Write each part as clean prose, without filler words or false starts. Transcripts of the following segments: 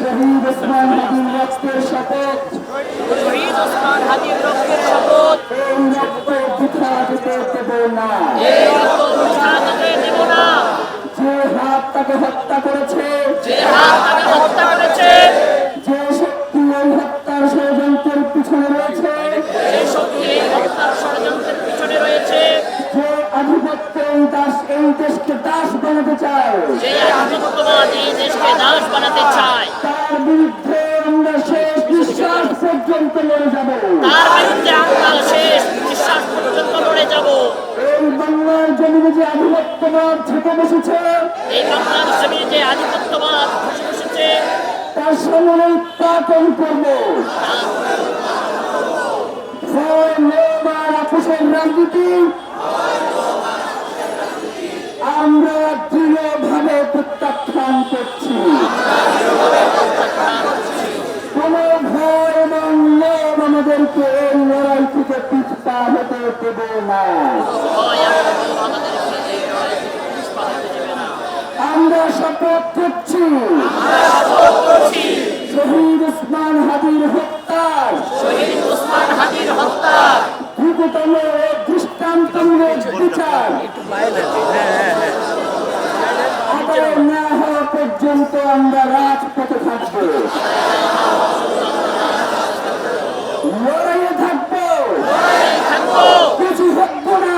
শহীদ ওসমান হাদির রক্তের শপথ, শহীদ ওসমান হাদির রক্তের শপথ, এই রক্ত বৃথা যেতে দেব না, এই রক্ত বৃথা যেতে দেব না। যে হাত তাকে হত্যা করেছে, যে হাত তাকে হত্যা করেছে, যে শক্তি এই হত্যার ষড়যন্ত্রের পিছনে রয়েছে, যে শক্তি এই হত্যার ষড়যন্ত্রের পিছনে রয়েছে, যে আধিপত্য এই দেশকে দাস বানাতে চায়, যে আধিপত্যবাদ এই দেশকে দাস বানাতে চায়, তার বিরুদ্ধে আমরা শেষ নিঃশ্বাস পর্যন্ত লড়ে যাব। তার বিরুদ্ধে আমরা শেষ নিঃশ্বাস পর্যন্ত লড়ে যাব। এই বাংলার জমিনে যে আধিপত্যবাদ ঝেঁকে বসেছে, এই বাংলার জমিনে যে আধিপত্যবাদ বসে বসেছে, তার সামনে উৎপাদন করব। ভয় লোভ আর আপোষের রাজনীতি আমরা দৃঢ়ভাবে প্রত্যাখ্যান করছি। কোন ভয় এবং লোভ আমাদেরকে এই লড়াই থেকে পিছপা হতে দেব না। আমরা শপথ করছি শহীদ ওসমান হাদির হত্যার দ্রুততম ও দৃষ্টান্তমূলক বিচার আদায় না হওয়া পর্যন্ত আমরা রাজপথে থাকবো, লড়াইয়ে থাকবো, কিছু হটবো না,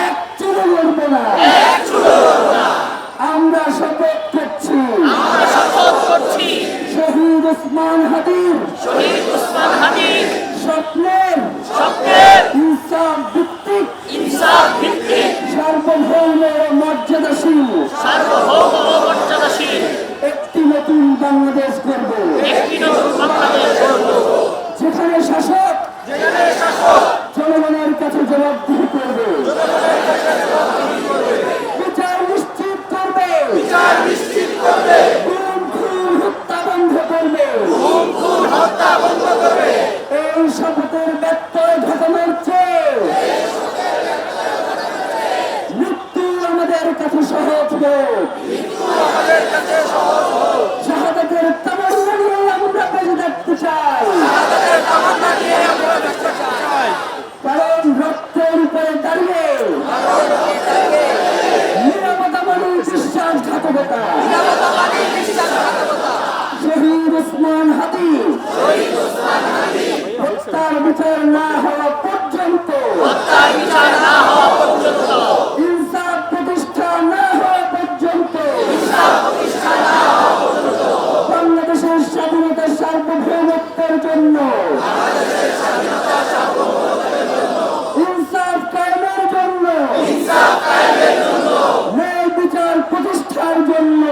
এক চুলো লড়বো না। আমরা শপথ করছি শহীদ ওসমান হাদির স্বপ্নের ইনসাফ ভিত্তিক সার্বভৌম ও মর্যাদাশীল একটি নতুন বাংলাদেশ গড়ব, যেখানে শাসক জনগণের কাছে জবাবদিহি করবে, বিচার নিশ্চিত করবে, গুম খুন হত্যা বন্ধ করবে। এই শপথের ব্যত্যয় ঘটানোর চেয়ে মৃত্যু আমাদের কাছে সহজ হোক। শাহাদাতের তামান্না নিয়ে আমরা বেঁচে থাকতে চাই, কারণ রক্তের উপরে দাঁড়িয়ে নিরাপত্তা মানে বিশ্বাসঘাতকতা। শহীদ ওসমান হাদি হত্যার বিচার না হওয়া পর্যন্ত, ইনসাফ প্রতিষ্ঠা না হওয়া পর্যন্ত বাংলাদেশের স্বাধীনতার সার্বভৌমত্বের জন্য, ইনসাফ কায়েমের জন্য, ন্যায় বিচার প্রতিষ্ঠার জন্য